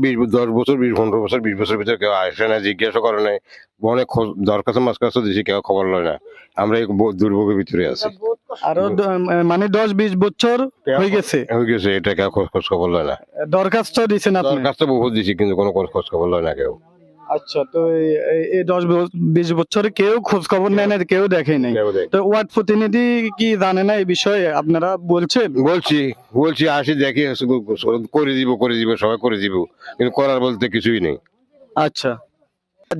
10 বছর 20 15 বছর 20 বছর ভিতরে কেউ আসে না, জিজ্ঞাসা করে নাই। অনেক দরখাস্ত মাসকাস্ত দিছি, কেউ খবর লয় না। আমরা এই দুর্ভোগের ভিতরে আছি। আরো মানে 10-20 বছর হয়ে গেছে হয়ে গেছে, এটা কেউ খোঁজ খবর লয় না। দরখাস্ত দিছেন আপনি? দরখাস্ত বহুত দিছি, কিন্তু কোনো খোঁজ খবর লয় না কেউ। আচ্ছা, তো এই 10-20 বছরে কেউ খোঁজ খবর নেয় না, কেউ দেখে নাই। তো ওয়ার্ড প্রতিনিধি কি জানে না এই বিষয়ে? আপনারা বলছেন? বলছি আসি দেখি, করে দিব সবাই করে দিব, কিন্তু করার বলতে কিছুই নেই। আচ্ছা,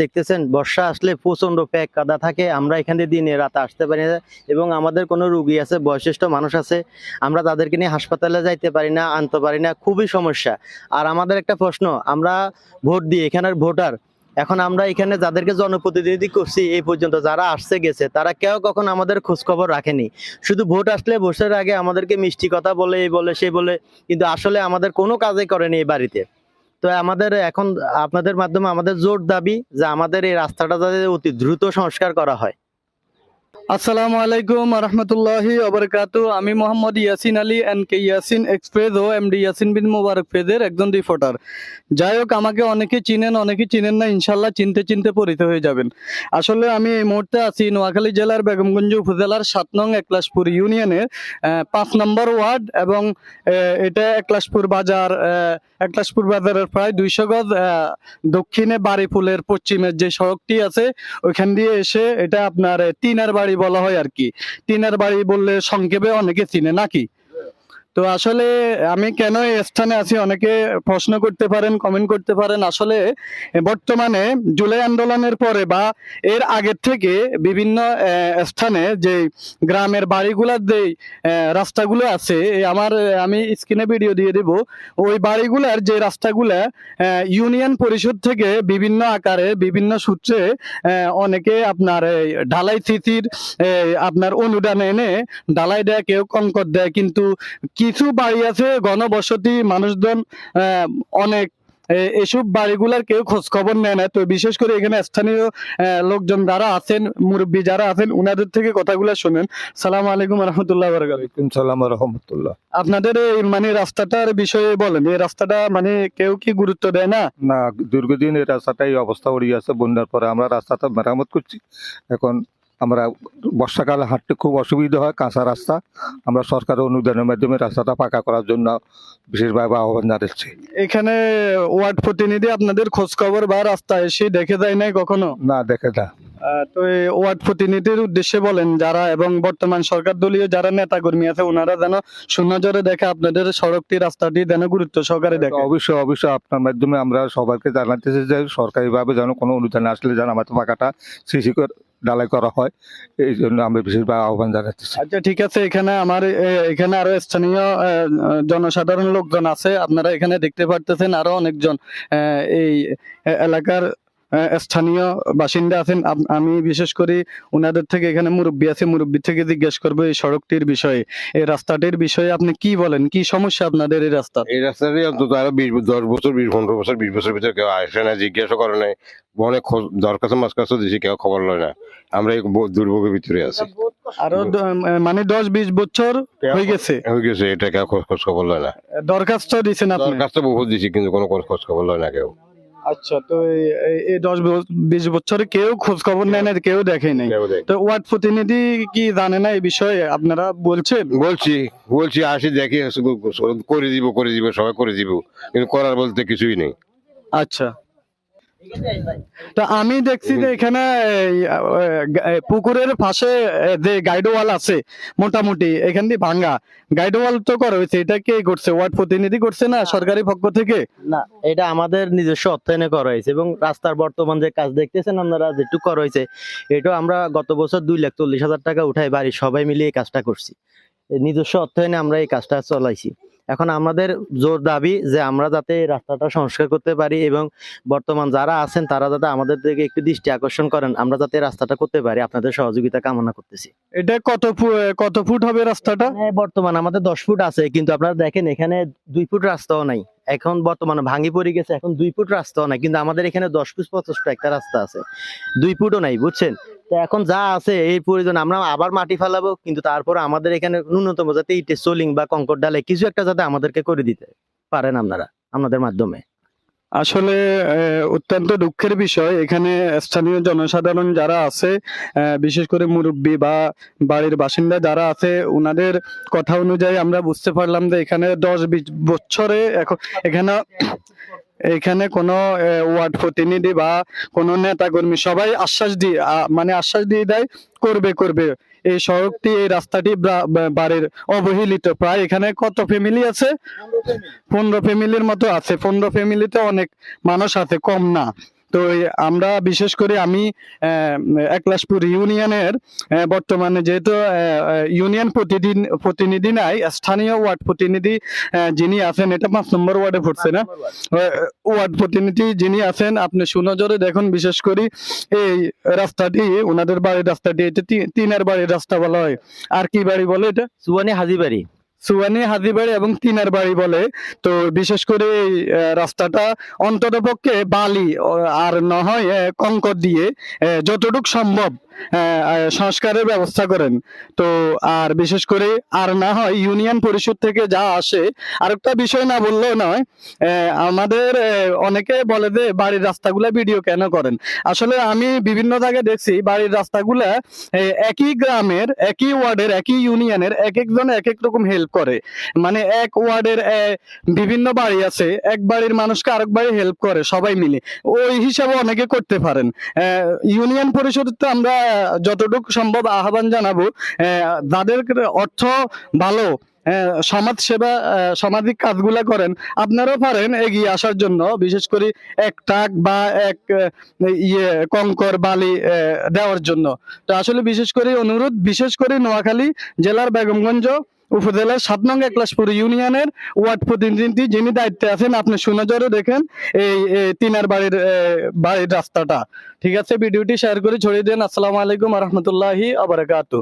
দেখতেছেন বর্ষা আসলে প্রচন্ড প্যাক কাদা থাকে, আমরা এখান দিয়ে দিনে রাতে আসতে পারি না, এবং আমাদের কোনো রুগী আছে, বয়স্ক মানুষ আছে, আমরা তাদেরকে নিয়ে হাসপাতালে যাইতে পারি না, আনতে পারি না, খুবই সমস্যা। আর আমাদের একটা প্রশ্ন, আমরা ভোট দিই, এখানের ভোটার, এখন আমরা এখানে যাদেরকে জনপ্রতিনিধি করছি এই পর্যন্ত যারা আসছে গেছে, তারা কেউ কখন আমাদের খোঁজ খবর রাখেনি। শুধু ভোট আসলে বসার আগে আমাদেরকে মিষ্টি কথা বলে, এই বলে সে বলে, কিন্তু আসলে আমাদের কোনো কাজই করেনি এই বাড়িতে। তো আমাদের এখন আপনাদের মাধ্যমে আমাদের জোর দাবি যে আমাদের এই রাস্তাটা যাতে অতি দ্রুত সংস্কার করা হয়। আসসালামু আলাইকুম রহমতুল্লাহি ওবারাকাতু। আমি মোহাম্মদ ইয়াসিন আলী এনকে ইয়াসিন এক্সপ্রেস ও এমডি ইয়াসিন বিন মোবারক পেজের একজন রিপোর্টার। যাই হোক, আমাকে অনেকে চিনেন, অনেকে চিনেন না, ইনশাল্লাহ চিনতে চিনতে পরিচিত হয়ে যাবেন। আসলে আমি এই মুহূর্তে আছি নোয়াখালী জেলার বেগমগঞ্জ উপজেলার 7 নং একলাশপুর ইউনিয়নের 5 নম্বর ওয়ার্ড, এবং এটা একলাশপুর বাজার, একলাশপুর বাজারের প্রায় 200 গজ দক্ষিণে বাড়িপুলের পশ্চিমের যে সড়কটি আছে ওইখান দিয়ে এসে, এটা আপনার টিনার বাড়ি বলা হয় আর কি। টিনার বাড়ি বললে সংক্ষেপে অনেকে চিনে নাকি। তো আসলে আমি কেন এই স্থানে আছি, অনেকে প্রশ্ন করতে পারেন, কমেন্ট করতে পারেন। আসলে বর্তমানে জুলাই আন্দোলনের পরে বা এর আগের থেকে বিভিন্ন স্থানে যে গ্রামের বাড়িগুলার যে রাস্তাগুলো আছে, আমি স্ক্রিনে ভিডিও দিয়ে দেব, ওই বাড়িগুলার যে রাস্তাগুলা ইউনিয়ন পরিষদ থেকে বিভিন্ন আকারে বিভিন্ন সূত্রে অনেকে আপনার ঢালাই সিসির আপনার অনুদান এনে ঢালাই দেয়, কেউ কঙ্কর দেয়, কিন্তু কিছু বাড়ি আছে ঘনবসতি মানুষজন অনেক, এসব বাড়িগুলার কেউ খোঁজ খবর নেয় না। তো বিশেষ করে এখানে স্থানীয় লোকজন যারা আছেন, মুরব্বী যারা আছেন, উনাদের থেকে কথাগুলো শুনেন। সালাম আলাইকুম রহমতুল্লাহ বারাকাতুহু। সালাম রহমতুল্লাহ। আপনাদের এই মানে রাস্তাটার বিষয়ে বলেন, এই রাস্তাটা মানে কেউ কি গুরুত্ব দেয় না? না, দীর্ঘদিন এই রাস্তাটাই অবস্থা উড়িয়ে আছে। বন্যার পরে আমরা রাস্তাটা মেরামত করছি। এখন আমরা বর্ষাকালে হাঁটতে খুব অসুবিধা হয়, কাঁচা রাস্তা। আমরা সরকারের অনুদানের মাধ্যমে রাস্তাটা পাকা করার জন্য বিশেষভাবে আহ্বান জানাচ্ছি। এখানে ওয়ার্ড প্রতিনিধি আপনাদের খোঁজ খবর বা রাস্তা এসে দেখে যায় নাই কখনো? না, দেখে না। তো এই ওয়ার্ড প্রতিনিধির উদ্দেশ্যে বলেন যারা, এবং বর্তমান সরকার দলীয় যারা নেতা কর্মী আছে, ওনারা যেন সুনজরে দেখে আপনাদের সড়কটি, রাস্তাটি যেন গুরুত্ব সহকারে দেখে। অবশ্যই অবশ্যই আপনার মাধ্যমে আমরা সবাইকে জানাতেছি যে সরকারিভাবে যেন কোনো অনুদান আসলে যেন আমাদের পাকাটা সিসি করে ঢালাই করা হয়, এই জন্য আমরা বিশেষভাবে আহ্বান জানাতেছি। আচ্ছা, ঠিক আছে। এখানে আরো স্থানীয় জনসাধারণ লোকজন আছে, আপনারা এখানে দেখতে পারতেছেন। আরো অনেকজন এই এলাকার স্থানীয় বাসিন্দা আছেন। আমি বিশেষ করে ওনাদের থেকে, এখানে মুরব্বী আছে, মুরব্বী থেকে জিজ্ঞেস করবো এই সড়কটির বিষয়ে, এই রাস্তাটির বিষয়ে আপনি কি বলেন, কি সমস্যা আপনাদের এই রাস্তা? এই রাস্তাটি অন্তত আরো 10 বছর 15 বছর 20 বছর ভিতরে কেউ আসে না, জিজ্ঞাসা করে নাই। অনেক দরখাস্ত মাসকাস্ত দিছি, কেউ খবর লয় না। আমরা এই দুর্ভোগের ভিতরে আছি। আরো মানে 10-20 বছর হয়ে গেছে এটা কেউ খোঁজ খবর লয় না। দরখাস্ত দিছেন আপনি? দরখাস্ত বহুত দিছি, কিন্তু কোনো খোঁজ খবর লয় না কেউ। আচ্ছা, তো এই 10-20 বছরে কেউ খোঁজ খবর নেয় না, কেউ দেখে নাই। তো ওয়ার্ড প্রতিনিধি কি জানে না এই বিষয়ে? আপনারা বলছেন? বলছি আসি দেখি, করে দিব সবাই করে দিব, কিন্তু করার বলতে কিছুই নেই। আচ্ছা, তো আমি দেখছি যে এখানে পুকুরের পাশে যে গাইড ওয়াল আছে, মোটামুটি এখান দিয়ে ভাঙ্গা গাইড ওয়াল তো করা হয়েছে, এটা কে করছে? ওয়ার্ড প্রতিনিধি করছে না সরকারি পক্ষ থেকে? না, এটা আমাদের নিজস্ব অর্থায়নে করা হয়েছে, এবং রাস্তার বর্তমান যে কাজ দেখতেছেন আপনারা, যেটুকু করা হয়েছে, এটাও আমরা গত বছর 2,40,000 টাকা উঠাই বাড়ির সবাই মিলে এই কাজটা করছি। নিজস্ব অর্থায়নে আমরা এই কাজটা চলাইছি। এখন আমাদের জোর দাবি যে আমরা যাতে এই রাস্তাটা সংস্কার করতে পারি, এবং বর্তমান যারা আছেন তারা যাতে আমাদের দিকে একটু দৃষ্টি আকর্ষণ করেন, আমরা যাতে রাস্তাটা করতে পারি, আপনাদের সহযোগিতা কামনা করতেছি। এটা কত ফুট হবে রাস্তাটা? বর্তমান আমাদের 10 ফুট আছে, কিন্তু আপনারা দেখেন এখানে 2 ফুট রাস্তাও নাই। এখন বর্তমানে ভাঙি পড়ে গেছে, এখন 2 ফুট রাস্তাও নাই, কিন্তু আমাদের এখানে 10 ফুট 50 ফুট একটা রাস্তা আছে, 2 ফুটও নাই, বুঝছেন? তো এখন যা আছে এই প্রয়োজন, আমরা আবার মাটি ফেলাবো, কিন্তু তারপর আমাদের এখানে ন্যূনতম যাতে ইটে সোলিং বা কংকর ডালে কিছু একটা যাতে আমাদেরকে করে দিতে পারেন আপনারা আপনাদের মাধ্যমে। আসলে অত্যন্ত দুঃখের বিষয়, এখানে স্থানীয় জনসাধারণ যারা আছে, বিশেষ করে মুরব্বী বা বাড়ির বাসিন্দা যারা আছে, ওনাদের কথা অনুযায়ী আমরা বুঝতে পারলাম যে এখানে 10-20 বছরে এখন এখানে এখানে কোনো ওয়ার্ড প্রতিনিধি বা কোনো নেতা কর্মী সবাই আশ্বাস দিয়ে দেয় করবে করবে। এই সড়কটি, এই রাস্তাটি বাড়ির অবহেলিত। প্রায় এখানে কত ফ্যামিলি আছে? 15 ফ্যামিলির মতো আছে। 15 ফ্যামিলিতে অনেক মানুষ আছে, কম না। তো আমরা বিশেষ করে আমি একলাশপুর ইউনিয়নের বর্তমানে যেহেতু ইউনিয়ন প্রতিনিধি নাই, স্থানীয় ওয়ার্ড প্রতিনিধি যিনি আছেন, এটা 5 নম্বর ওয়ার্ডে পড়ছে না? ওয়ার্ড প্রতিনিধি যিনি আছেন, আপনি সুনজরে দেখুন। বিশেষ করে এই রাস্তাটি, ওনাদের বাড়ির রাস্তাটি, এটা তিনের বাড়ির রাস্তা বলা হয়। আর কি বাড়ি বলে এটা? সুয়ানি হাজিবাড়ি। সুয়ানি হাজিবাড়ি এবং তিনার বাড়ি বলে। তো বিশেষ করে এই রাস্তাটা অন্তত পক্ষে বালি আর না হয় কংকর দিয়ে যতটুকু সম্ভব সংস্কারের ব্যবস্থা করেন। তো আর বিশেষ করে আর না হয় ইউনিয়ন পরিষদ থেকে যা আসে। আরেকটা বিষয় না বললেও নয়, আমাদের অনেকে বলে যে বাড়ির রাস্তাগুলা ভিডিও কেন করেন। আসলে আমি বিভিন্ন জায়গায় দেখছি বাড়ির রাস্তাগুলা একই গ্রামের, একই ওয়ার্ডের, একই ইউনিয়নের এক একজন এক এক রকম হেল্প করে। মানে এক ওয়ার্ডের বিভিন্ন বাড়ি আছে, এক বাড়ির মানুষকে আরেক বাড়ি হেল্প করে সবাই মিলে। ওই হিসাবে অনেকে করতে পারেন। ইউনিয়ন পরিষদ তো আমরা যতটুকু সম্ভব আহ্বান জানাবো, যাদের অর্থ ভালো, সমাজ সেবা, সামাজিক কাজগুলা করেন, আপনারাও পারেন এগিয়ে আসার জন্য। বিশেষ করে এক ট্রাক বা এক কংকর বালি দেওয়ার জন্য। তো আসলে বিশেষ করে অনুরোধ, বিশেষ করে নোয়াখালী জেলার বেগমগঞ্জ উপজেলার 7 নং একলাশপুর ইউনিয়নের ওয়ার্ড প্রতিনিধি যিনি দায়িত্বে আছেন, আপনি সুনজরে দেখেন এই তিনার বাড়ির রাস্তাটা। ঠিক আছে, ভিডিওটি শেয়ার করে ছড়িয়ে দেন। আসসালামু আলাইকুম রহমতুল্লাহি আবরাকাতু।